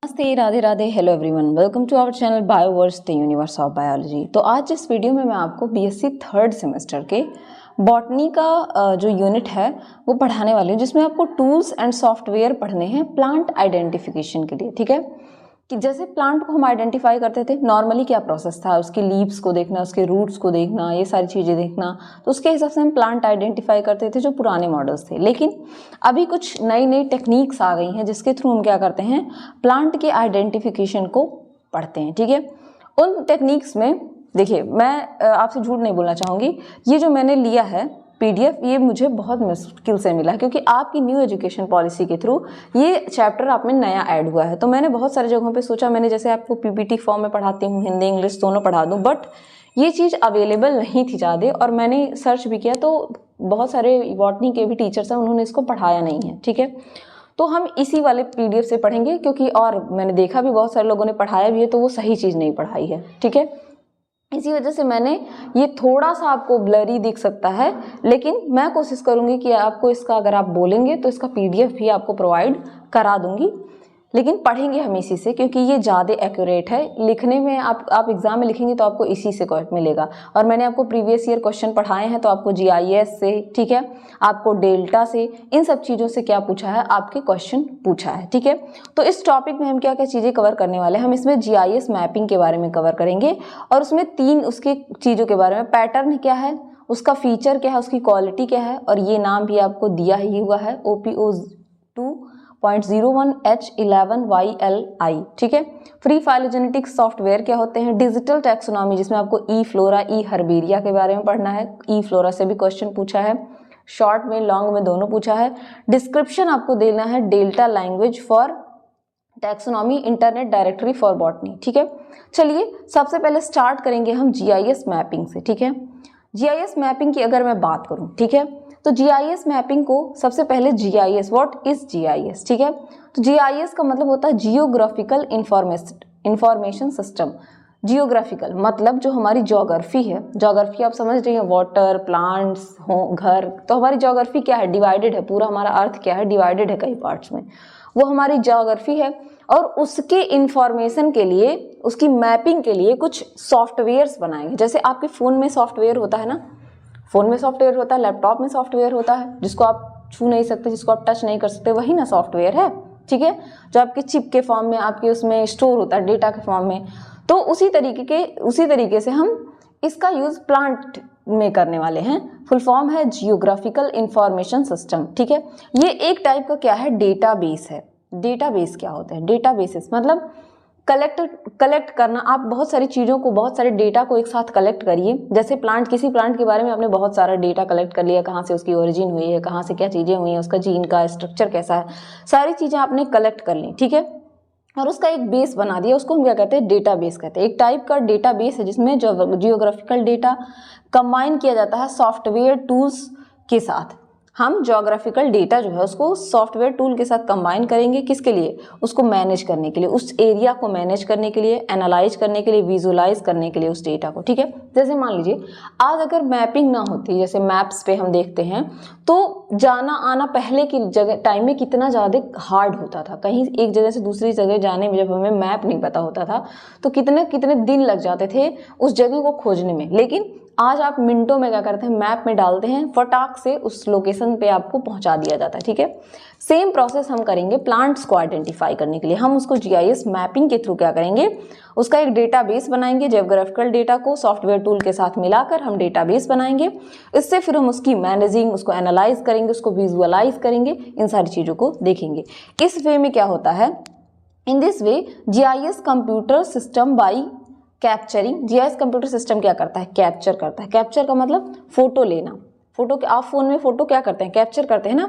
नमस्ते, Radhe Radhe, hello everyone, welcome to our channel Bioverse the universe of biology. तो आज इस वीडियो में मैं आपको बीएससी थर्ड सेमेस्टर के बॉटनी का जो यूनिट है वो पढ़ाने वाली हूँ, जिसमें आपको टूल्स एंड सॉफ्टवेयर पढ़ने हैं प्लांट आइडेंटिफिकेशन के लिए। ठीक है, कि जैसे प्लांट को हम आइडेंटिफाई करते थे, नॉर्मली क्या प्रोसेस था, उसकी लीव्स को देखना, उसके रूट्स को देखना, ये सारी चीज़ें देखना, तो उसके हिसाब से हम प्लांट आइडेंटिफाई करते थे जो पुराने मॉडल्स थे। लेकिन अभी कुछ नई नई टेक्निक्स आ गई हैं जिसके थ्रू हम क्या करते हैं, प्लांट के आइडेंटिफिकेशन को पढ़ते हैं। ठीक है, उन टेक्निक्स में देखिए, मैं आपसे झूठ नहीं बोलना चाहूँगी, ये जो मैंने लिया है पीडीएफ, ये मुझे बहुत मुश्किल से मिला, क्योंकि आपकी न्यू एजुकेशन पॉलिसी के थ्रू ये चैप्टर आप में नया ऐड हुआ है। तो मैंने बहुत सारी जगहों पे सोचा, मैंने जैसे आपको पीपीटी फॉर्म में पढ़ाती हूँ, हिंदी इंग्लिश दोनों पढ़ा दूँ, बट ये चीज़ अवेलेबल नहीं थी ज़्यादा, और मैंने सर्च भी किया तो बहुत सारे बॉटनी के भी टीचर्स हैं, उन्होंने इसको पढ़ाया नहीं है। ठीक है, तो हम इसी वाले पीडीएफ से पढ़ेंगे, क्योंकि और मैंने देखा भी बहुत सारे लोगों ने पढ़ाया भी है, तो वो सही चीज़ नहीं पढ़ाई है। ठीक है, इसी वजह से मैंने ये थोड़ा सा आपको ब्लरी दिख सकता है, लेकिन मैं कोशिश करूंगी कि आपको इसका, अगर आप बोलेंगे तो इसका पीडीएफ भी आपको प्रोवाइड करा दूंगी। लेकिन पढ़ेंगे हम इसी से, क्योंकि ये ज़्यादा एक्यूरेट है। लिखने में आप एग्जाम में लिखेंगे तो आपको इसी से मिलेगा। और मैंने आपको प्रीवियस ईयर क्वेश्चन पढ़ाए हैं, तो आपको जीआईएस से, ठीक है, आपको डेल्टा से, इन सब चीज़ों से क्या पूछा है, आपके क्वेश्चन पूछा है। ठीक है, तो इस टॉपिक में हम क्या क्या चीज़ें कवर करने वाले हैं, हम इसमें जीआईएस मैपिंग के बारे में कवर करेंगे, और उसमें 3 उसकी चीज़ों के बारे में, पैटर्न क्या है, उसका फीचर क्या है, उसकी क्वालिटी क्या है, और ये नाम भी आपको दिया ही हुआ है, OPO2.01H11YLI। ठीक है, फ्री फाइलोजेनेटिक सॉफ्टवेयर क्या होते हैं, डिजिटल टैक्सोनॉमी, जिसमें आपको ई फ्लोरा, ई हर्बेरिया के बारे में पढ़ना है, ई फ्लोरा से भी क्वेश्चन पूछा है, शॉर्ट में लॉन्ग में दोनों पूछा है। डिस्क्रिप्शन आपको देना है delta language for taxonomy, internet directory for botany. ठीक है, चलिए सबसे पहले स्टार्ट करेंगे हम जीआईएस मैपिंग से। ठीक है, जीआईएस मैपिंग की अगर मैं बात करूं, ठीक है, तो जीआईएस मैपिंग को सबसे पहले जीआईएस, व्हाट इज जीआईएस? ठीक है, तो जीआईएस का मतलब होता है जियोग्राफिकल इंफॉर्मेशन सिस्टम। जियोग्राफिकल मतलब जो हमारी ज्योग्राफी है, ज्योग्राफी आप समझ रही हैं, वाटर, प्लांट्स हो, घर, तो हमारी ज्योग्राफी क्या है, डिवाइडेड है, पूरा हमारा अर्थ क्या है, डिवाइडेड है कई पार्ट्स में, वो हमारी ज्योग्राफी है। और उसके इंफॉर्मेशन के लिए, उसकी मैपिंग के लिए कुछ सॉफ्टवेयर्स बनाएंगे। जैसे आपके फ़ोन में सॉफ्टवेयर होता है ना, फ़ोन में सॉफ्टवेयर होता है, लैपटॉप में सॉफ्टवेयर होता है, जिसको आप छू नहीं सकते, जिसको आप टच नहीं कर सकते, वही ना सॉफ्टवेयर है। ठीक है, जो आपके चिप के फॉर्म में, आपके उसमें स्टोर होता है डेटा के फॉर्म में। तो उसी तरीके से हम इसका यूज़ प्लांट में करने वाले हैं। फुल फॉर्म है जियोग्राफिकल इंफॉर्मेशन सिस्टम। ठीक है, ये एक टाइप का क्या है, डेटाबेस है। डेटाबेस क्या होता है, डेटाबेसेस मतलब कलेक्ट करना। आप बहुत सारी चीज़ों को, बहुत सारे डेटा को एक साथ कलेक्ट करिए। जैसे प्लांट, किसी प्लांट के बारे में आपने बहुत सारा डेटा कलेक्ट कर लिया, कहाँ से उसकी ओरिजिन हुई है, कहाँ से क्या चीज़ें हुई हैं, उसका जीन का स्ट्रक्चर कैसा है, सारी चीज़ें आपने कलेक्ट कर ली। ठीक है, और उसका एक बेस बना दिया, उसको हम क्या कहते हैं, डेटाबेस कहते हैं। एक टाइप का डेटाबेस है जिसमें जियोग्राफिकल डेटा कंबाइन किया जाता है सॉफ्टवेयर टूल्स के साथ। हम ज्योग्राफिकल डेटा जो है उसको सॉफ्टवेयर टूल के साथ कंबाइन करेंगे, किसके लिए, उसको मैनेज करने के लिए, उस एरिया को मैनेज करने के लिए, एनालाइज करने के लिए, विजुअलाइज करने के लिए उस डेटा को। ठीक है, जैसे मान लीजिए आज अगर मैपिंग ना होती, जैसे मैप्स पे हम देखते हैं, तो जाना आना पहले की जगह टाइम में कितना ज़्यादा हार्ड होता था। कहीं एक जगह से दूसरी जगह जाने में जब हमें मैप नहीं पता होता था, तो कितने कितने दिन लग जाते थे उस जगह को खोजने में। लेकिन आज आप मिनटों में क्या करते हैं, मैप में डालते हैं, फटाक से उस लोकेशन पे आपको पहुंचा दिया जाता है। ठीक है, सेम प्रोसेस हम करेंगे प्लांट्स को आइडेंटिफाई करने के लिए। हम उसको जीआईएस मैपिंग के थ्रू क्या करेंगे, उसका एक डेटाबेस बनाएंगे, जियोग्राफिकल डेटा को सॉफ्टवेयर टूल के साथ मिलाकर हम डेटाबेस बनाएंगे। इससे फिर हम उसकी मैनेजिंग, उसको एनालाइज करेंगे, उसको विजुअलाइज करेंगे, इन सारी चीज़ों को देखेंगे। इस वे में क्या होता है, in this way GIS computer system by capturing. GIS computer system क्या करता है, कैप्चर करता है। कैप्चर का मतलब फोटो लेना। फोटो, आप फोन में फोटो क्या करते हैं, कैप्चर करते हैं ना,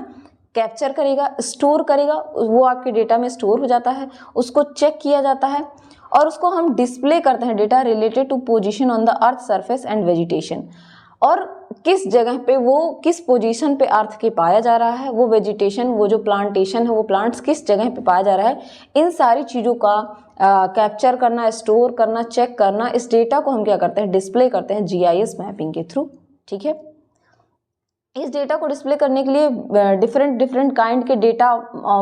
कैप्चर करेगा, स्टोर करेगा, वो आपके डेटा में स्टोर हो जाता है, उसको चेक किया जाता है, और उसको हम डिस्प्ले करते हैं, data related to position on the earth surface and vegetation, और किस जगह पे वो, किस पोजीशन पे अर्थ के पाया जा रहा है, वो वेजिटेशन, वो जो प्लांटेशन है, वो प्लांट्स किस जगह पे पाया जा रहा है, इन सारी चीज़ों का कैप्चर करना, स्टोर करना, चेक करना, इस डेटा को हम क्या करते हैं, डिस्प्ले करते हैं जीआईएस मैपिंग के थ्रू। ठीक है, इस डेटा को डिस्प्ले करने के लिए डिफरेंट काइंड के डेटा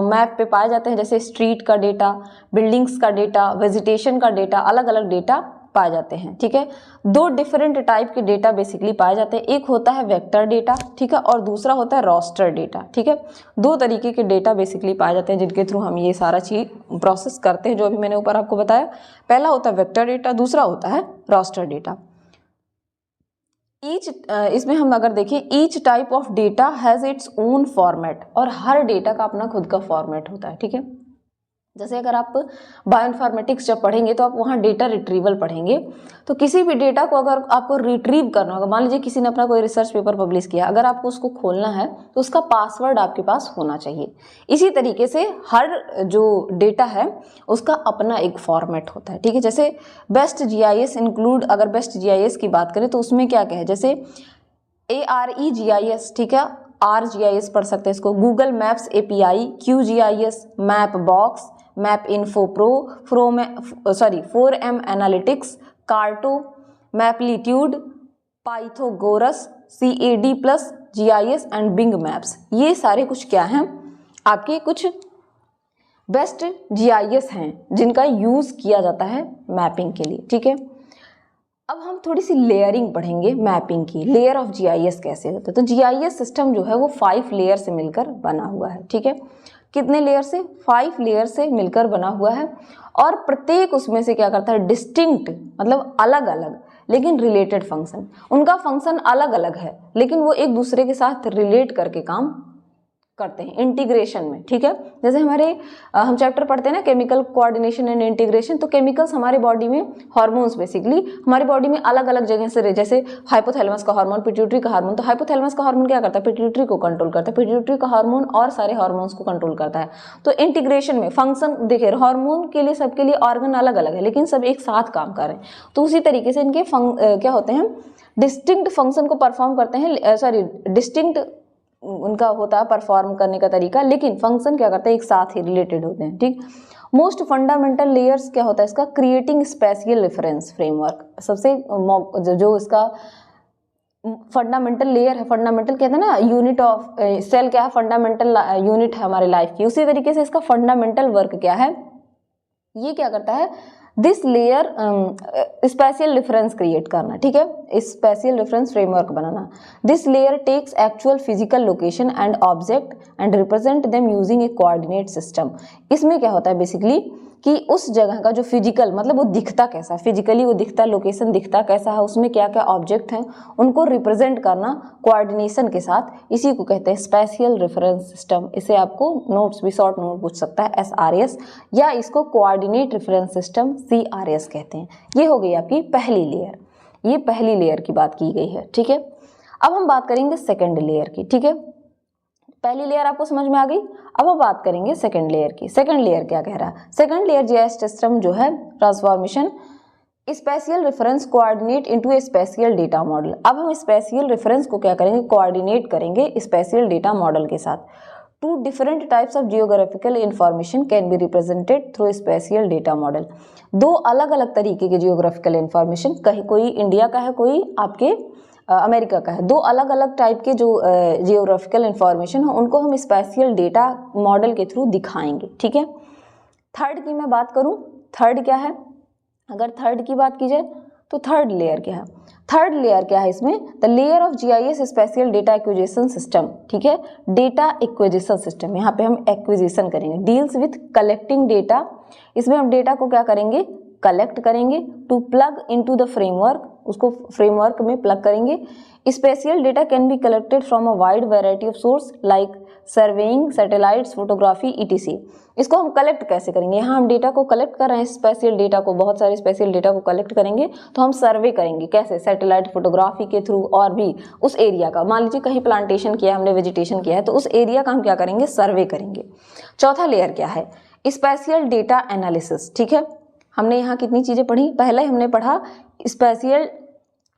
मैप पे पाए जाते हैं, जैसे स्ट्रीट का डेटा, बिल्डिंग्स का डेटा, वेजिटेशन का डेटा, अलग अलग डेटा पाए जाते हैं। ठीक है, दो डिफरेंट टाइप के डेटा बेसिकली पाए जाते हैं, एक होता है वेक्टर डेटा, ठीक है, और दूसरा होता है रोस्टर डेटा। ठीक है, दो तरीके के डेटा बेसिकली पाए जाते हैं जिनके थ्रू हम ये सारा चीज प्रोसेस करते हैं, जो अभी मैंने ऊपर आपको बताया। पहला होता है वेक्टर डेटा, दूसरा होता है रोस्टर डेटा। इसमें हम अगर देखें, each type of data has its own format, और हर डेटा का अपना खुद का फॉर्मेट होता है। ठीक है, जैसे अगर आप बायोइन्फॉर्मेटिक्स जब पढ़ेंगे तो आप वहाँ डेटा रिट्रीवल पढ़ेंगे, तो किसी भी डेटा को अगर आपको रिट्रीव करना होगा, मान लीजिए किसी ने अपना कोई रिसर्च पेपर पब्लिश किया, अगर आपको उसको खोलना है तो उसका पासवर्ड आपके पास होना चाहिए। इसी तरीके से हर जो डेटा है उसका अपना एक फॉर्मेट होता है। ठीक है, जैसे बेस्ट GIS इंक्लूड, अगर बेस्ट GIS की बात करें तो उसमें क्या क्या है, जैसे AREGIS, ठीक है, ArcGIS पढ़ सकते हैं इसको, Google maps API, QGIS, Mapbox, MapInfo pro, 4M analytics, Carto, Maptitude, Pythagoras, CAD+, GIS and Bing maps. ये सारे कुछ क्या हैं, आपके कुछ बेस्ट GIS हैं जिनका यूज किया जाता है मैपिंग के लिए। ठीक है, अब हम थोड़ी सी लेयरिंग पढ़ेंगे मैपिंग की, लेयर ऑफ GIS कैसे होता है। तो GIS सिस्टम जो है वो 5 लेयर से मिलकर बना हुआ है। ठीक है, कितने लेयर से, 5 लेयर से मिलकर बना हुआ है, और प्रत्येक उसमें से क्या करता है, डिस्टिंक्ट मतलब अलग अलग लेकिन रिलेटेड फंक्शन, उनका फंक्शन अलग अलग है लेकिन वो एक दूसरे के साथ रिलेट करके काम करते हैं इंटीग्रेशन में। ठीक है, जैसे हम चैप्टर पढ़ते हैं ना केमिकल कोऑर्डिनेशन एंड इंटीग्रेशन, तो केमिकल्स हमारे बॉडी में, हार्मोन्स बेसिकली हमारी बॉडी में अलग अलग जगह से, जैसे हाइपोथैलेमस का हार्मोन, पिट्यूटरी का हार्मोन, तो हाइपोथैलेमस का हार्मोन क्या करता है, पिट्यूटरी को कंट्रोल करता है, पिट्यूटरी का हार्मोन और सारे हार्मोन्स को कंट्रोल करता है। तो इंटीग्रेशन में फंक्शन देखिए, हार्मोन के लिए सबके लिए ऑर्गन अलग अलग है लेकिन सब एक साथ काम कर रहे हैं, तो उसी तरीके से इनके क्या होते हैं, डिस्टिंक्ट फंक्शन को परफॉर्म करते हैं, डिस्टिंक्ट उनका होता है परफॉर्म करने का तरीका, लेकिन फंक्शन क्या करते हैं, एक साथ ही रिलेटेड होते हैं। ठीक, मोस्ट फंडामेंटल लेयर्स क्या होता है इसका, क्रिएटिंग स्पेशियल रेफरेंस फ्रेमवर्क, सबसे जो इसका फंडामेंटल लेयर है, फंडामेंटल कहते हैं ना, यूनिट ऑफ सेल क्या है, फंडामेंटल यूनिट है हमारे लाइफ की, उसी तरीके से इसका फंडामेंटल वर्क क्या है, ये क्या करता है, this layer spatial reference create करना। ठीक है, स्पेशियल रेफरेंस फ्रेमवर्क बनाना। This layer takes actual physical location and object and represent them using a coordinate system. इसमें क्या होता है बेसिकली कि उस जगह का जो फिजिकल मतलब वो दिखता कैसा, फिजिकली वो दिखता, लोकेशन दिखता कैसा है, उसमें क्या क्या ऑब्जेक्ट हैं उनको रिप्रेजेंट करना कोऑर्डिनेशन के साथ, इसी को कहते हैं स्पेशियल रेफरेंस सिस्टम। इसे आपको नोट्स भी शॉर्ट नोट पूछ सकता है, SRS, या इसको कोऑर्डिनेट रेफरेंस सिस्टम CRS कहते हैं। ये हो गई आपकी पहली लेयर, ये पहली लेयर की बात की गई है। ठीक है, अब हम बात करेंगे सेकेंड लेयर की। ठीक है, पहली लेयर आपको समझ में आ गई, अब हम बात करेंगे सेकंड लेयर की। सेकंड लेयर क्या कह रहा है, सेकंड लेयर GIS सिस्टम जो है, transformation spatial reference coordinate into a spatial data model. अब हम स्पेशियल रेफरेंस को क्या करेंगे, कोऑर्डिनेट करेंगे स्पेशियल डेटा मॉडल के साथ। Two different types of geographical information can be represented through spatial data model. दो अलग अलग तरीके के जियोग्राफिकल इंफॉर्मेशन, कहीं कोई इंडिया का है, कोई आपके अमेरिका का है, दो अलग अलग टाइप के जो जियोग्राफिकल इंफॉर्मेशन है उनको हम स्पेशियल डेटा मॉडल के थ्रू दिखाएंगे। ठीक है, थर्ड की मैं बात करूं, थर्ड क्या है, अगर थर्ड की बात की जाए तो थर्ड लेयर क्या है, थर्ड लेयर क्या है इसमें, the layer of GIS spatial data acquisition system. ठीक है, डेटा एक्विजिशन सिस्टम, यहाँ पे हम एक्विजिशन करेंगे, डील्स विथ कलेक्टिंग डेटा, इसमें हम डेटा को क्या करेंगे, कलेक्ट करेंगे, to plug into the framework, उसको फ्रेमवर्क में प्लग करेंगे। Spatial data can be collected from a wide variety of source like surveying, satellites, photography ETC। इसको हम कलेक्ट कैसे करेंगे, यहाँ हम डेटा को कलेक्ट कर रहे हैं, स्पेशियल डेटा को, बहुत सारे स्पेशियल डेटा को कलेक्ट करेंगे, तो हम सर्वे करेंगे कैसे, सैटेलाइट फोटोग्राफी के थ्रू, और भी उस एरिया का, मान लीजिए कहीं प्लांटेशन किया है हमने, वेजिटेशन किया है, तो उस एरिया का हम क्या करेंगे, सर्वे करेंगे। चौथा लेयर क्या है, स्पेशियल डेटा एनालिसिस। ठीक है, हमने यहाँ कितनी चीजें पढ़ी, पहले हमने पढ़ा स्पेशियल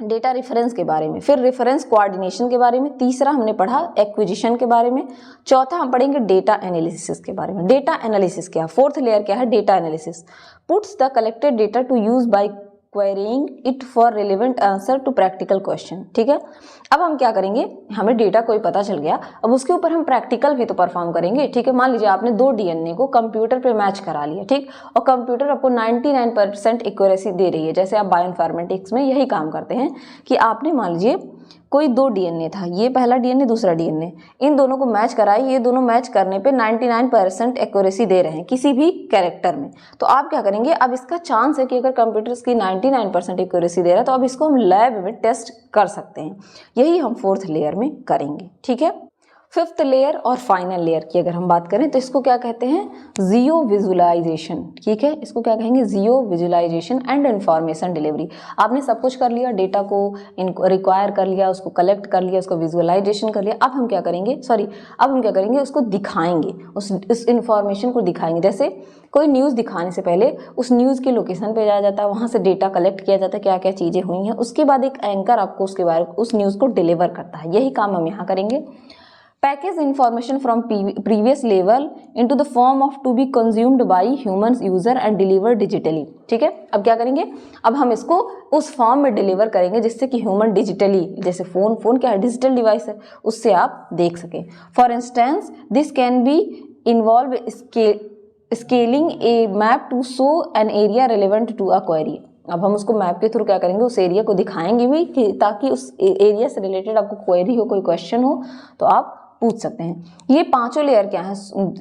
डेटा रेफरेंस के बारे में, फिर रेफरेंस कोऑर्डिनेशन के बारे में, तीसरा हमने पढ़ा एक्विजिशन के बारे में, चौथा हम पढ़ेंगे डेटा एनालिसिस के बारे में। डेटा एनालिसिस क्या, फोर्थ लेयर क्या है, data analysis puts the collected data to use by querying it for relevant answer to practical question. ठीक है, अब हम क्या करेंगे, हमें डेटा कोई पता चल गया, अब उसके ऊपर हम प्रैक्टिकल भी तो परफॉर्म करेंगे। ठीक है, मान लीजिए आपने 2 डीएनए को कंप्यूटर पे मैच करा लिया, ठीक, और कंप्यूटर आपको 99% एक्यूरेसी दे रही है। जैसे आप बायोइन्फॉर्मेटिक्स में यही काम करते हैं कि आपने मान लीजिए कोई 2 डीएनए था, ये पहला डीएनए दूसरा डीएनए, इन दोनों को मैच कराई, ये दोनों मैच करने पे 99% एक्यूरेसी दे रहे हैं किसी भी कैरेक्टर में। तो आप क्या करेंगे, अब इसका चांस है कि अगर कंप्यूटर इसकी 99% एक्यूरेसी दे रहा है तो अब इसको हम लैब में टेस्ट कर सकते हैं। यही हम 4th लेयर में करेंगे। ठीक है, 5th लेयर और फाइनल लेयर की अगर हम बात करें तो इसको क्या कहते हैं, जियो विजुअलाइजेशन। ठीक है, इसको क्या कहेंगे, जियो विजुअलाइजेशन एंड इंफॉर्मेशन डिलीवरी। आपने सब कुछ कर लिया, डेटा को रिक्वायर कर लिया, उसको कलेक्ट कर लिया, उसको विजुअलाइजेशन कर लिया। अब हम क्या करेंगे, उसको दिखाएंगे, उस इंफॉर्मेशन को दिखाएंगे। जैसे कोई न्यूज़ दिखाने से पहले उस न्यूज़ के लोकेशन पे जाया जाता है, वहाँ से डेटा कलेक्ट किया जाता है, क्या क्या चीज़ें हुई हैं, उसके बाद एक एंकर आपको उसके बारे में उस न्यूज़ को डिलीवर करता है। यही काम हम यहाँ करेंगे। Package information from previous level into the form of to be consumed by human user and deliver digitally. ठीक है, अब क्या करेंगे, अब हम इसको उस फॉर्म में डिलीवर करेंगे जिससे कि ह्यूमन डिजिटली, जैसे फोन क्या है, डिजिटल डिवाइस है, उससे आप देख सकें। For instance this can be involve scaling a map to show an area relevant to a query. अब हम उसको मैप के थ्रू क्या करेंगे, उस एरिया को दिखाएंगे भी कि ताकि उस एरिया से रिलेटेड आपको क्वेरी हो, कोई क्वेश्चन हो तो आप पूछ सकते हैं। ये 5 लेयर क्या हैं,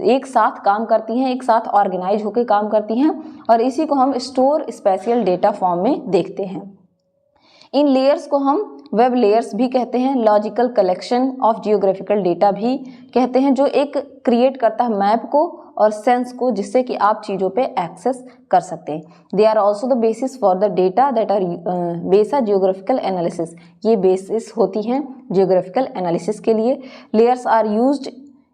एक साथ काम करती हैं, एक साथ ऑर्गेनाइज होकर काम करती हैं, और इसी को हम स्टोर स्पेशियल डेटा फॉर्म में देखते हैं। इन लेयर्स को हम वेब लेयर्स भी कहते हैं, logical collection of geographical data भी कहते हैं, जो एक क्रिएट करता है मैप को और सेंस को, जिससे कि आप चीज़ों पे एक्सेस कर सकते हैं। They are also the basis for the data that are base are geographical analysis. ये बेसिस होती हैं जियोग्राफिकल एनालिसिस के लिए। Layers are used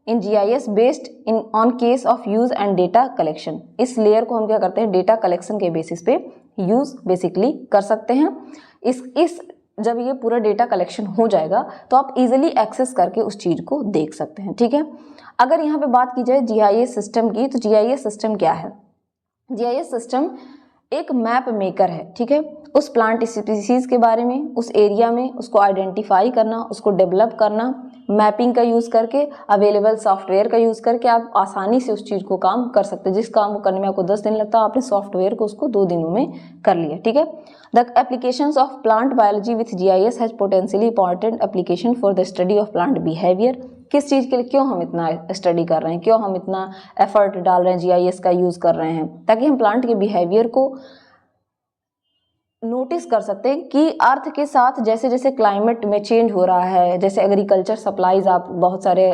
in GIS based in on case of use and data collection. इस layer को हम क्या करते हैं, डेटा कलेक्शन के बेसिस पे यूज बेसिकली कर सकते हैं। जब ये पूरा डेटा कलेक्शन हो जाएगा तो आप इजीली एक्सेस करके उस चीज़ को देख सकते हैं। ठीक है, अगर यहाँ पे बात की जाए GIS सिस्टम की, तो GIS सिस्टम क्या है, GIS सिस्टम एक मैप मेकर है। ठीक है, उस प्लांट स्पीसीज के बारे में, उस एरिया में उसको आइडेंटिफाई करना, उसको डेवलप करना, मैपिंग का यूज़ करके, अवेलेबल सॉफ्टवेयर का यूज़ करके आप आसानी से उस चीज़ को काम कर सकते हैं। जिस काम को करने में आपको 10 दिन लगता है, आपने सॉफ्टवेयर को उसको 2 दिनों में कर लिया। ठीक है, the applications of plant biology with GIS has potentially important application for the study of plant behaviour. किस चीज़ के लिए, क्यों हम इतना स्टडी कर रहे हैं, क्यों हम इतना एफर्ट डाल रहे हैं, GIS का यूज़ कर रहे हैं, ताकि हम प्लांट के बिहेवियर को नोटिस कर सकते हैं कि अर्थ के साथ जैसे जैसे क्लाइमेट में चेंज हो रहा है, जैसे एग्रीकल्चर सप्लाईज, आप बहुत सारे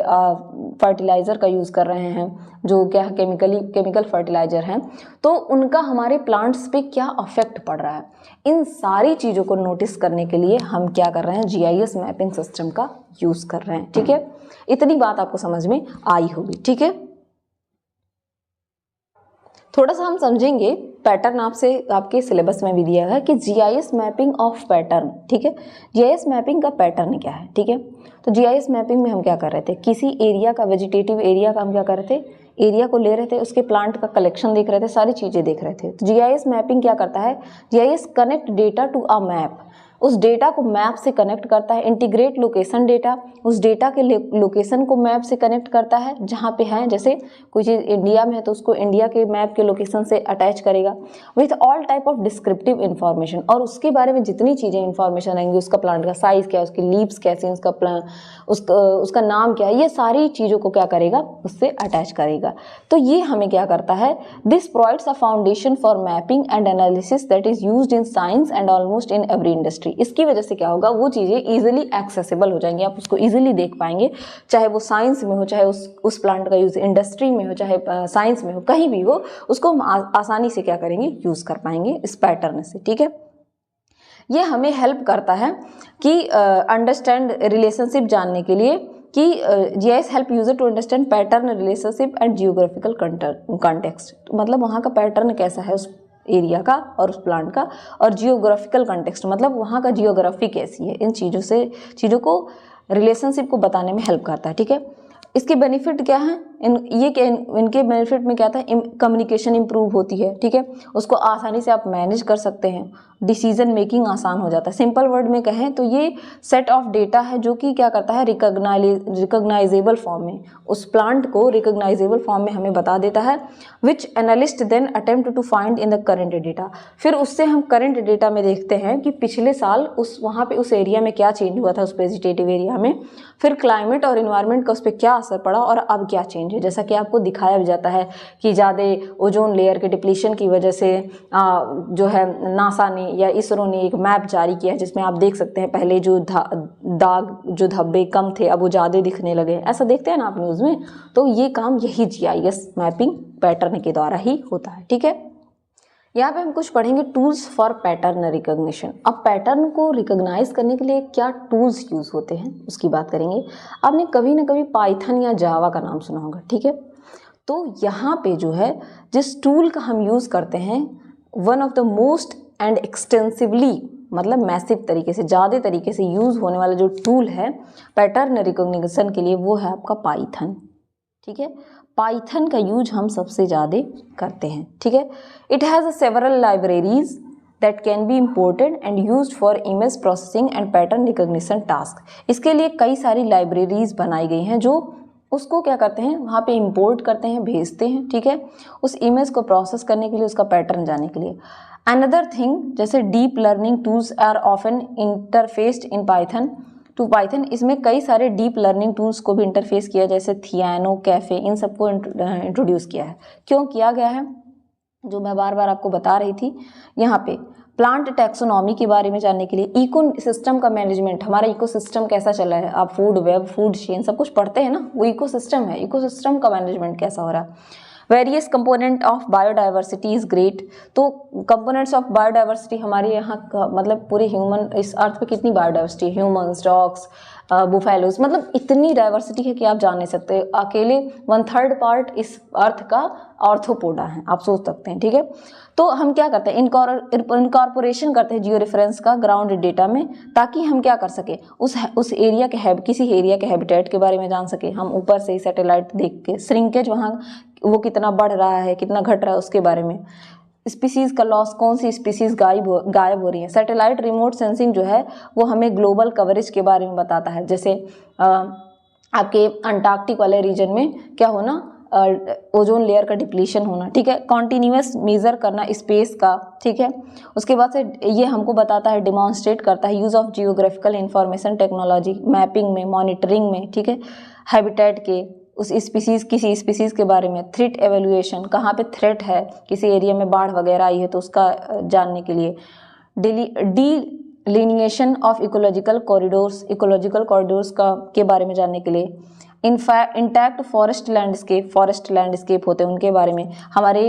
फर्टिलाइज़र का यूज़ कर रहे हैं जो क्या केमिकल फर्टिलाइज़र हैं, तो उनका हमारे प्लांट्स पे क्या अफेक्ट पड़ रहा है, इन सारी चीज़ों को नोटिस करने के लिए हम क्या कर रहे हैं, GIS मैपिंग सिस्टम का यूज़ कर रहे हैं। ठीक है, इतनी बात आपको समझ में आई होगी। ठीक है, थोड़ा सा हम समझेंगे पैटर्न, आपके सिलेबस में भी दिया है कि GIS मैपिंग ऑफ पैटर्न। ठीक है, GIS मैपिंग का पैटर्न क्या है। ठीक है, तो GIS मैपिंग में हम क्या कर रहे थे, किसी एरिया का, वेजिटेटिव एरिया का हम क्या कर रहे थे, एरिया को ले रहे थे, उसके प्लांट का कलेक्शन देख रहे थे, सारी चीज़ें देख रहे थे। तो GIS मैपिंग क्या करता है, GIS connect data to a map, उस डेटा को मैप से कनेक्ट करता है। इंटीग्रेट लोकेशन डेटा, उस डेटा के लोकेशन को मैप से कनेक्ट करता है जहाँ पे है, जैसे कोई चीज़ इंडिया में है तो उसको इंडिया के मैप के लोकेशन से अटैच करेगा। With all type of descriptive information, और उसके बारे में जितनी चीज़ें इन्फॉर्मेशन आएंगी, उसका प्लांट का साइज़ क्या है, उसकी लीव्स कैसे हैं, उसका नाम क्या है, ये सारी चीज़ों को क्या करेगा, उससे अटैच करेगा। तो ये हमें क्या करता है, this provides a foundation for mapping and analysis that is used in science and almost in every industry. इसकी वजह से क्या होगा, वो चीज़ें इजीली एक्सेसिबल हो जाएंगी, आप उसको इजीली देख पाएंगे, चाहे वो साइंस में हो, चाहे उस प्लांट का यूज़ इंडस्ट्री में हो, चाहे साइंस में हो, कहीं भी हो, उसको हम आसानी से क्या करेंगे, यूज़ कर पाएंगे इस पैटर्न से। ठीक है, ये हमें हेल्प करता है कि अंडरस्टैंड रिलेशनशिप जानने के लिए कि GIS help user to understand pattern, relationship and geographical context. मतलब वहाँ का पैटर्न कैसा है उस एरिया का और उस प्लांट का, और जियोग्राफिकल कॉन्टेक्स्ट मतलब वहाँ का जियोग्राफी कैसी है, इन चीज़ों को रिलेशनशिप को बताने में हेल्प करता है। ठीक है, इसके बेनिफिट क्या है, इनके बेनिफिट में क्या था, कम्युनिकेशन इंप्रूव होती है, ठीक है, उसको आसानी से आप मैनेज कर सकते हैं, डिसीजन मेकिंग आसान हो जाता है। सिंपल वर्ड में कहें तो ये सेट ऑफ डेटा है जो कि क्या करता है, रिकॉग्नाइजेबल फॉर्म में, उस प्लांट को रिकॉग्नाइजेबल फॉर्म में हमें बता देता है, which analyst then attempt to find in the current data. फिर उससे हम करंट डेटा में देखते हैं कि पिछले साल वहाँ पे उस एरिया में क्या चेंज हुआ था, उस वेजिटेटिव एरिया में, फिर क्लाइमेट और इन्वायरमेंट का उस पर क्या असर पड़ा और अब क्या चेंज है। जैसा कि आपको दिखाया भी जाता है कि ज़्यादा ओजोन लेयर के डिप्लीशन की वजह से जो है नासा ने या इसरो ने एक मैप जारी किया है जिसमें आप देख सकते हैं पहले जो दाग जो धब्बे कम थे अब वो ज़्यादा दिखने लगे, ऐसा देखते हैं ना आप न्यूज़ में। तो ये काम यही GIS मैपिंग पैटर्न के द्वारा ही होता है, ठीक है। यहाँ पे हम कुछ पढ़ेंगे टूल्स फॉर पैटर्न रिकॉग्निशन। अब पैटर्न को रिकॉग्नाइज करने के लिए क्या टूल्स यूज़ होते हैं उसकी बात करेंगे। आपने कभी ना कभी पाइथन या जावा का नाम सुना होगा, ठीक है। तो यहाँ पे जो है जिस टूल का हम यूज़ करते हैं, one of the most and extensively, मतलब मैसिव तरीके से, ज़्यादा तरीके से यूज़ होने वाला जो टूल है पैटर्न रिकॉग्निशन के लिए वो है आपका पाइथन, ठीक है। पाइथन का यूज हम सबसे ज़्यादा करते हैं, ठीक है। It has several libraries that can be imported and used for image processing and pattern recognition task. इसके लिए कई सारी लाइब्रेरीज बनाई गई हैं जो उसको क्या करते हैं, वहाँ पे इंपोर्ट करते हैं, भेजते हैं, ठीक है, उस इमेज को प्रोसेस करने के लिए, उसका पैटर्न जानने के लिए। अनदर थिंग, जैसे deep learning tools are often interfaced in Python to Python. इसमें कई सारे डीप लर्निंग टूल्स को भी इंटरफेस किया, जैसे थियानो, कैफे, इन सबको इंट्रोड्यूस किया है। क्यों किया गया है, जो मैं बार बार आपको बता रही थी, यहाँ पे प्लांट टैक्सोनॉमी के बारे में जानने के लिए, इको सिस्टम का मैनेजमेंट, हमारा इको सिस्टम कैसा चला है, आप फूड वेब, फूड चेन सब कुछ पढ़ते हैं ना, वो इको सिस्टम है, इको सिस्टम का मैनेजमेंट कैसा हो रहा है। Various component of biodiversity is great. तो कंपोनेंट्स ऑफ बायोडाइवर्सिटी हमारे यहाँ मतलब पूरे ह्यूमन, इस अर्थ पे कितनी बायोडाइवर्सिटी है, ह्यूमंस, डॉग्स, बुफेलोज, मतलब इतनी डाइवर्सिटी है कि आप जान नहीं सकते। अकेले 1/3 पार्ट इस अर्थ का ऑर्थोपोडा है, आप सोच सकते हैं, ठीक है। तो हम क्या करते हैं, इनकॉर्पोरेशन करते हैं जियो रेफरेंस का ग्राउंड डेटा में, ताकि हम क्या कर सके, उस एरिया के किसी एरिया के हैबिटेट के बारे में जान सके। हम ऊपर से ही सैटेलाइट देख के श्रिंकेज वहाँ वो कितना बढ़ रहा है, कितना घट रहा है, उसके बारे में। स्पीसीज का लॉस, कौन सी स्पीसीज गायब हो रही है। सैटेलाइट रिमोट सेंसिंग जो है वो हमें ग्लोबल कवरेज के बारे में बताता है, जैसे आपके अंटार्कटिक वाले रीजन में क्या होना, ओजोन लेयर का डिप्लीशन होना, ठीक है। कॉन्टिन्यूस मेजर करना स्पेस का, ठीक है। उसके बाद से ये हमको बताता है, डिमॉन्स्ट्रेट करता है use of geographical information technology, mapping में, मॉनिटरिंग में, ठीक है। हैबिटेट के, उस स्पीसीज़, किसी स्पीसीज़ के बारे में। थ्रेट एवेल्यूएशन, कहाँ पे थ्रेट है, किसी एरिया में बाढ़ वगैरह आई है तो उसका जानने के लिए। डिलिनिएशन ऑफ इकोलॉजिकल कॉरिडोर्स का के बारे में जानने के लिए। इंटैक्ट फॉरेस्ट लैंडस्केप होते हैं, उनके बारे में। हमारे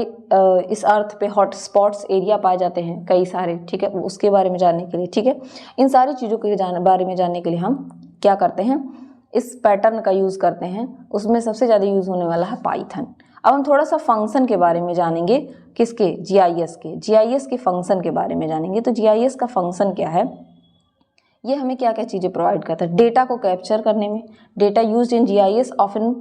इस अर्थ पे हॉट स्पॉट्स एरिया पाए जाते हैं कई सारे, ठीक है, उसके बारे में जानने के लिए, ठीक है। इन सारी चीज़ों के बारे में जानने के लिए हम क्या करते हैं, इस पैटर्न का यूज़ करते हैं। उसमें सबसे ज़्यादा यूज़ होने वाला है पाइथन। अब हम थोड़ा सा फंक्शन के बारे में जानेंगे, किसके, GIS के फंक्शन के बारे में जानेंगे। तो GIS का फंक्शन क्या है, ये हमें क्या क्या चीज़ें प्रोवाइड करता है। डेटा को कैप्चर करने में, data used in GIS often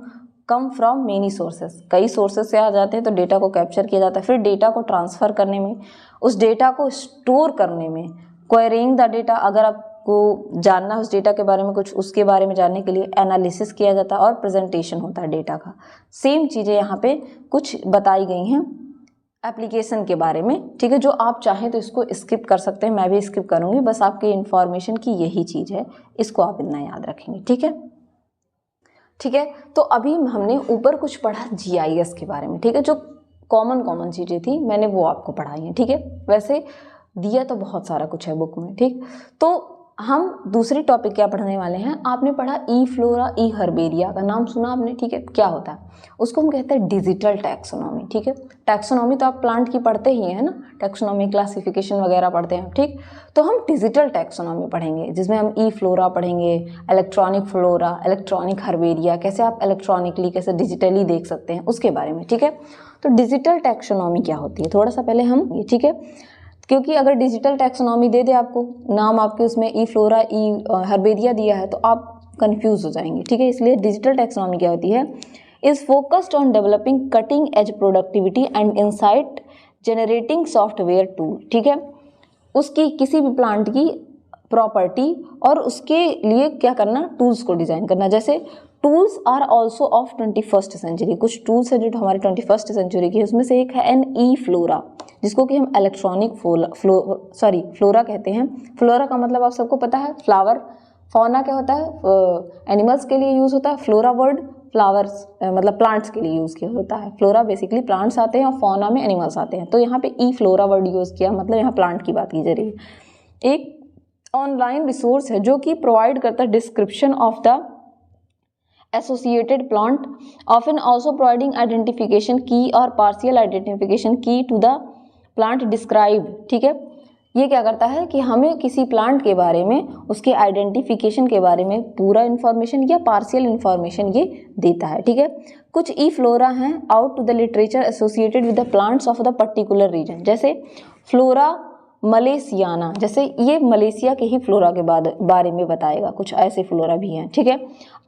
come from many sources, कई सोर्सेज से आ जाते हैं तो डेटा को कैप्चर किया जाता है। फिर डेटा को ट्रांसफ़र करने में, उस डेटा को स्टोर करने में, क्वेरीइंग द डेटा, अगर आपको जानना उस डेटा के बारे में कुछ, उसके बारे में जानने के लिए एनालिसिस किया जाता है, और प्रेजेंटेशन होता है डेटा का। सेम चीज़ें यहाँ पे कुछ बताई गई हैं एप्लीकेशन के बारे में, ठीक है। जो आप चाहें तो इसको स्किप कर सकते हैं, मैं भी स्किप करूँगी, बस आपके इन्फॉर्मेशन की यही चीज़ है, इसको आप इतना याद रखेंगे, ठीक है। ठीक है, तो अभी हमने ऊपर कुछ पढ़ा GIS के बारे में, ठीक है। जो कॉमन चीज़ें थी मैंने वो आपको पढ़ाई हैं, ठीक है। वैसे दिया तो बहुत सारा कुछ है बुक में, ठीक। तो हम दूसरी टॉपिक क्या पढ़ने वाले हैं, आपने पढ़ा ई फ्लोरा ई हर्बेरिया का नाम सुना आपने, ठीक है। क्या होता है, उसको हम कहते हैं डिजिटल टैक्सोनॉमी, ठीक है। टैक्सोनॉमी तो आप प्लांट की पढ़ते ही हैं ना, टैक्सोनॉमी क्लासिफिकेशन वगैरह पढ़ते हैं, ठीक। तो हम डिजिटल टैक्सोनॉमी पढ़ेंगे, जिसमें हम ई फ्लोरा पढ़ेंगे, इलेक्ट्रॉनिक फ्लोरा, इलेक्ट्रॉनिक हर्बेरिया, कैसे आप इलेक्ट्रॉनिकली, कैसे डिजिटली देख सकते हैं, उसके बारे में, ठीक है। तो डिजिटल टैक्सोनॉमी क्या होती है, थोड़ा सा पहले हम, ठीक है, क्योंकि अगर डिजिटल टैक्सोनॉमी दे दे आपको नाम, आपके उसमें ई फ्लोरा ई हर्बेरिया दिया है तो आप कंफ्यूज हो जाएंगे, ठीक है। इसलिए डिजिटल टैक्सोनॉमी क्या होती है, is focused on developing cutting edge productivity and insight generating software tool. ठीक है, उसकी किसी भी प्लांट की प्रॉपर्टी और उसके लिए क्या करना, टूल्स को डिजाइन करना। जैसे tools are also of 21st century, कुछ टूल्स है जो हमारे 21st सेंचुरी की है, उसमें से एक है एन ई फ्लोरा, जिसको कि हम इलेक्ट्रॉनिक फ्लोरा कहते हैं। फ्लोरा का मतलब आप सबको पता है फ्लावर, फौना क्या होता है, एनिमल्स के लिए यूज होता है, फ्लोरा वर्ड फ्लावर्स मतलब प्लांट्स के लिए यूज किया होता है। फ्लोरा बेसिकली प्लांट्स आते हैं और फौना में एनिमल्स आते हैं, तो यहाँ पे ई फ्लोरा वर्ड यूज किया, मतलब यहाँ प्लांट की बात की जा रही है। एक ऑनलाइन रिसोर्स है जो कि प्रोवाइड करता है description of the associated plant, often also providing identification की और पार्शियल आइडेंटिफिकेशन की टू द प्लांट डिस्क्राइब। ठीक है, ये क्या करता है कि हमें किसी प्लांट के बारे में, उसके आइडेंटिफिकेशन के बारे में पूरा इन्फॉर्मेशन या पार्शियल इन्फॉर्मेशन ये देता है। ठीक है, कुछ ई फ्लोरा हैं out to the literature associated with the plants of the particular region. जैसे फ्लोरा मलेशियाना, जैसे ये मलेशिया के ही फ्लोरा के बारे में बताएगा, कुछ ऐसे फ्लोरा भी हैं। ठीक है,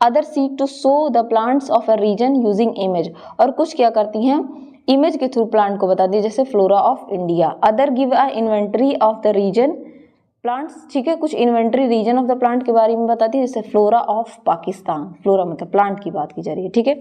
other seek to show the plants of a region using image, और कुछ क्या करती हैं, इमेज के थ्रू प्लांट को बताती है, जैसे flora of India. Other give a inventory of the region plants. ठीक है, कुछ inventory region of the plant के बारे में बताती है, जैसे फ्लोरा ऑफ पाकिस्तान। फ्लोरा मतलब प्लांट की बात की जा रही है। ठीक है,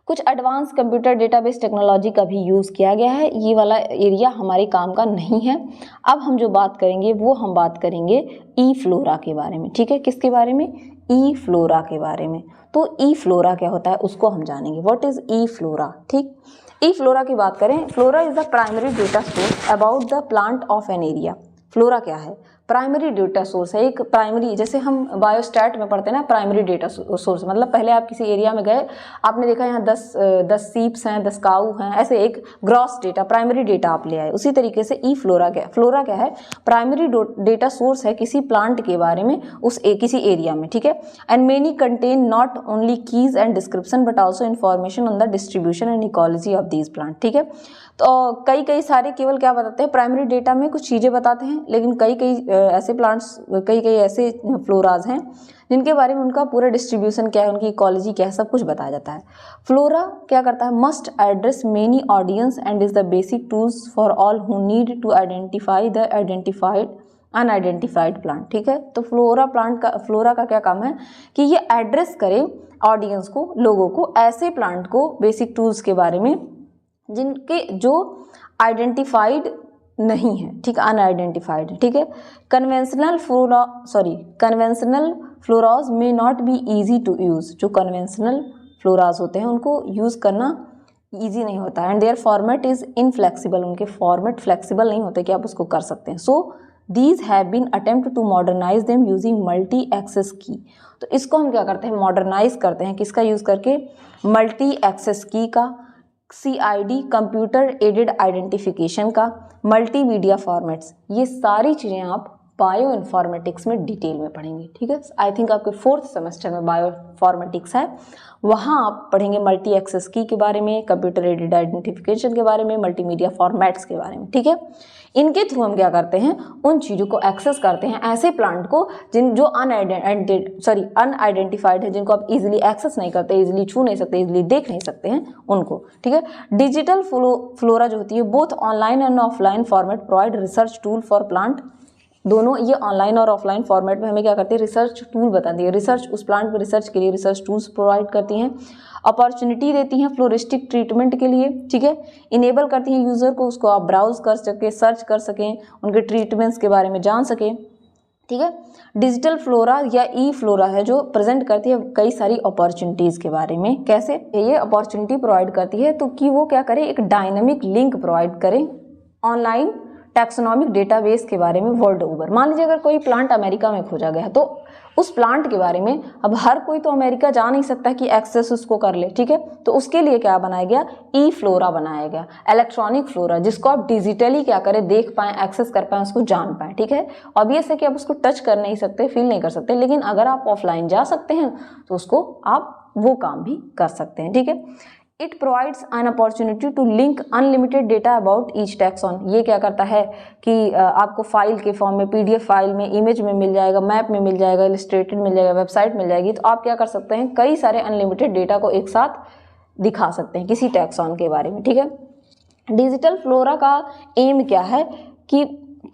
कुछ एडवांस कंप्यूटर डेटाबेस टेक्नोलॉजी का भी यूज़ किया गया है। ये वाला एरिया हमारे काम का नहीं है। अब हम जो बात करेंगे वो हम बात करेंगे ई फ्लोरा के बारे में। ठीक है, किसके बारे में, ई फ्लोरा के बारे में। तो ई फ्लोरा क्या होता है उसको हम जानेंगे, व्हाट इज ई फ्लोरा। ठीक, ई फ्लोरा की बात करें, flora is the primary data source about the plant of an area. Flora क्या है, प्राइमरी डेटा सोर्स है, एक प्राइमरी, जैसे हम बायोस्टैट में पढ़ते हैं ना, प्राइमरी डेटा सोर्स मतलब पहले आप किसी एरिया में गए, आपने देखा यहाँ 10 सीप्स हैं, 10 काऊ हैं, ऐसे एक ग्रॉस डेटा प्राइमरी डेटा आप ले आए। उसी तरीके से ई फ्लोरा क्या है, प्राइमरी डेटा सोर्स है किसी प्लांट के बारे में किसी एरिया में। ठीक है, and many contain not only keys and description but also information on the distribution and ecology of these plant. ठीक है, तो कई सारे केवल क्या बताते हैं, प्राइमरी डेटा में कुछ चीज़ें बताते हैं, लेकिन कई ऐसे प्लांट्स, कई ऐसे फ्लोराज हैं जिनके बारे में उनका पूरा डिस्ट्रीब्यूशन क्या है, उनकी इकोलॉजी क्या है, सब कुछ बताया जाता है। फ्लोरा क्या करता है, must address many audience and is the basic tools for all who need to identify the identified unidentified plant. ठीक है, तो फ्लोरा का क्या काम है कि ये एड्रेस करे ऑडियंस को, लोगों को, ऐसे प्लांट को, बेसिक टूल्स के बारे में जिनके जो आइडेंटिफाइड नहीं है। ठीक, अनआइडेंटिफाइड है। ठीक है, कन्वेंशनल फ्लोराज में not be easy to use. जो कन्वेंशनल फ्लोराज होते हैं उनको यूज करना इजी नहीं होता है, and their format is inflexible, उनके फॉर्मेट फ्लेक्सिबल नहीं होते कि आप उसको कर सकते हैं। So these have been attempt to modernize them using multi access की। तो इसको हम क्या करते हैं, मॉडर्नाइज करते हैं, किसका यूज करके, मल्टी एक्सेस की का, CID कंप्यूटर एडेड आइडेंटिफिकेशन का, मल्टीमीडिया फॉर्मेट्स। ये सारी चीज़ें आप बायो इन्फॉर्मेटिक्स में डिटेल में पढ़ेंगे। ठीक है, आई थिंक आपके 4th सेमेस्टर में बायो फॉर्मेटिक्स है, वहाँ आप पढ़ेंगे मल्टी एक्सेस की के बारे में, कंप्यूटर एडेड आइडेंटिफिकेशन के बारे में, मल्टीमीडिया फॉर्मेट्स के बारे में। ठीक है, इनके थ्रू हम क्या करते हैं, उन चीज़ों को एक्सेस करते हैं, ऐसे प्लांट को जो अनआइडेंटिफाइड है, जिनको आप इजीली एक्सेस नहीं करते, इजीली छू नहीं सकते, इजीली देख नहीं सकते हैं उनको। ठीक है, डिजिटल फ्लोरा जो होती है both online and offline format provide research tool for plant. दोनों ये ऑनलाइन और ऑफलाइन फॉर्मेट में हमें क्या करती है, रिसर्च टूल बताती है, रिसर्च उस प्लांट पर रिसर्च के लिए रिसर्च टूल्स प्रोवाइड करती हैं, अपॉर्चुनिटी देती हैं फ्लोरिस्टिक ट्रीटमेंट के लिए। ठीक है, इनेबल करती हैं यूज़र को, उसको आप ब्राउज कर सकें, सर्च कर सकें, उनके ट्रीटमेंट्स के बारे में जान सकें। ठीक है, डिजिटल फ्लोरा या ई फ्लोरा है जो प्रेजेंट करती है कई सारी अपॉर्चुनिटीज़ के बारे में। कैसे ये अपॉर्चुनिटी प्रोवाइड करती है, तो कि वो क्या करे, एक डायनामिक लिंक प्रोवाइड करें ऑनलाइन टैक्सोनॉमिक डेटाबेस के बारे में वर्ल्ड ओवर। मान लीजिए अगर कोई प्लांट अमेरिका में खोजा गया तो उस प्लांट के बारे में अब हर कोई तो अमेरिका जा नहीं सकता कि एक्सेस उसको कर ले। ठीक है, तो उसके लिए क्या बनाया गया, ई फ्लोरा बनाया गया, इलेक्ट्रॉनिक फ्लोरा, जिसको आप डिजिटली क्या करें, देख पाएँ, एक्सेस कर पाएँ, उसको जान पाएँ। ठीक है, ऑब्वियस है कि आप उसको टच कर नहीं सकते, फील नहीं कर सकते, लेकिन अगर आप ऑफलाइन जा सकते हैं तो उसको आप वो काम भी कर सकते हैं। ठीक है, it provides an opportunity to link unlimited data about each taxon. ये क्या करता है कि आपको फाइल के फॉर्म में, पीडीएफ फाइल में, इमेज में मिल जाएगा, मैप में मिल जाएगा, इलस्ट्रेटेड मिल जाएगा, वेबसाइट मिल जाएगी। तो आप क्या कर सकते हैं, कई सारे अनलिमिटेड डेटा को एक साथ दिखा सकते हैं किसी टैक्सॉन के बारे में, ठीक है। डिजिटल फ्लोरा का एम क्या है कि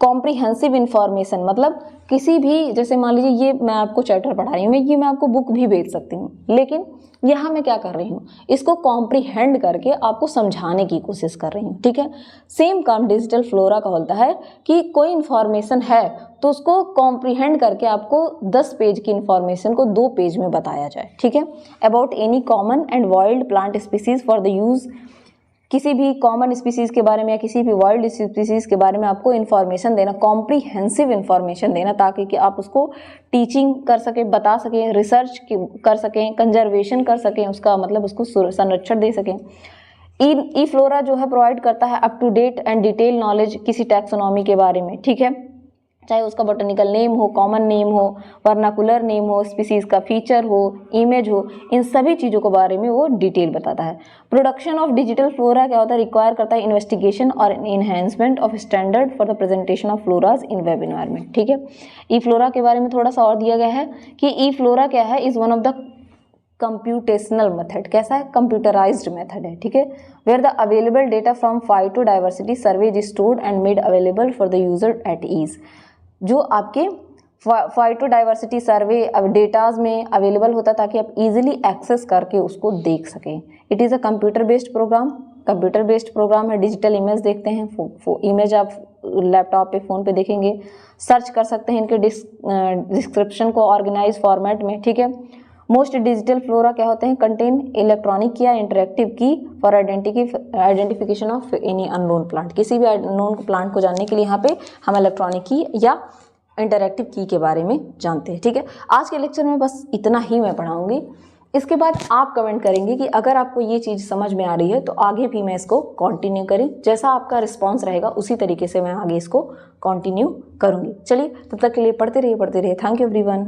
कॉम्प्रिहेंसिव इंफॉर्मेशन, मतलब किसी भी, जैसे मान लीजिए ये मैं आपको चैप्टर पढ़ा रही हूँ, ये मैं आपको बुक भी भेज सकती हूँ, लेकिन यहाँ मैं क्या कर रही हूँ, इसको कॉम्प्रिहेंड करके आपको समझाने की कोशिश कर रही हूँ, ठीक है। सेम काम डिजिटल फ्लोरा का होता है कि कोई इन्फॉर्मेशन है तो उसको कॉम्प्रिहेंड करके आपको 10 पेज की इन्फॉर्मेशन को 2 पेज में बताया जाए, ठीक है। About any common and wild plant species for the use, किसी भी कॉमन स्पीसीज के बारे में या किसी भी वाइल्ड स्पीसीज के बारे में आपको इन्फॉर्मेशन देना, कॉम्प्रिहेंसिव इन्फॉर्मेशन देना, ताकि कि आप उसको टीचिंग कर सकें, बता सकें, रिसर्च कर सकें, कंजर्वेशन कर सकें, उसका मतलब उसको संरक्षण दे सकें। ई फ्लोरा जो है प्रोवाइड करता है up to date and detail knowledge किसी टैक्सोनॉमी के बारे में, ठीक है। चाहे उसका बोटेनिकल नेम हो, कॉमन नेम हो, वर्नाकुलर नेम हो, स्पीसीज का फीचर हो, इमेज हो, इन सभी चीज़ों के बारे में वो डिटेल बताता है। प्रोडक्शन ऑफ डिजिटल फ्लोरा क्या होता है, रिक्वायर करता है इन्वेस्टिगेशन और enhancement of standard for the presentation of floras in web environment, ठीक है। ई फ्लोरा के बारे में थोड़ा सा और दिया गया है कि ई फ्लोरा क्या है, is one of the computational method, कैसा है, कंप्यूटराइज्ड मेथड है, ठीक है। Where the available data from phytodiversity survey is stored and made available for the user at ease. जो आपके फाइटोडाइवर्सिटी सर्वे अब डेटाज में अवेलेबल होता है ताकि आप इजीली एक्सेस करके उसको देख सकें। It is a computer based program, computer based program है। डिजिटल इमेज देखते हैं, इमेज आप लैपटॉप पे, फ़ोन पे देखेंगे, सर्च कर सकते हैं इनके डिस्क्रिप्शन को ऑर्गेनाइज फॉर्मेट में, ठीक है। मोस्ट डिजिटल फ्लोरा क्या होते हैं, कंटेन इलेक्ट्रॉनिक या इंटरेक्टिव की for identification of any unknown plant. किसी भी अननोन प्लांट को जानने के लिए यहाँ पे हम इलेक्ट्रॉनिक की या इंटरेक्टिव की के बारे में जानते हैं, ठीक है। आज के लेक्चर में बस इतना ही मैं पढ़ाऊंगी। इसके बाद आप कमेंट करेंगे कि अगर आपको ये चीज़ समझ में आ रही है तो आगे भी मैं इसको कंटिन्यू करें। जैसा आपका रिस्पॉन्स रहेगा उसी तरीके से मैं आगे इसको कंटिन्यू करूँगी। चलिए, तब तक के लिए पढ़ते रहिए। Thank you everyone.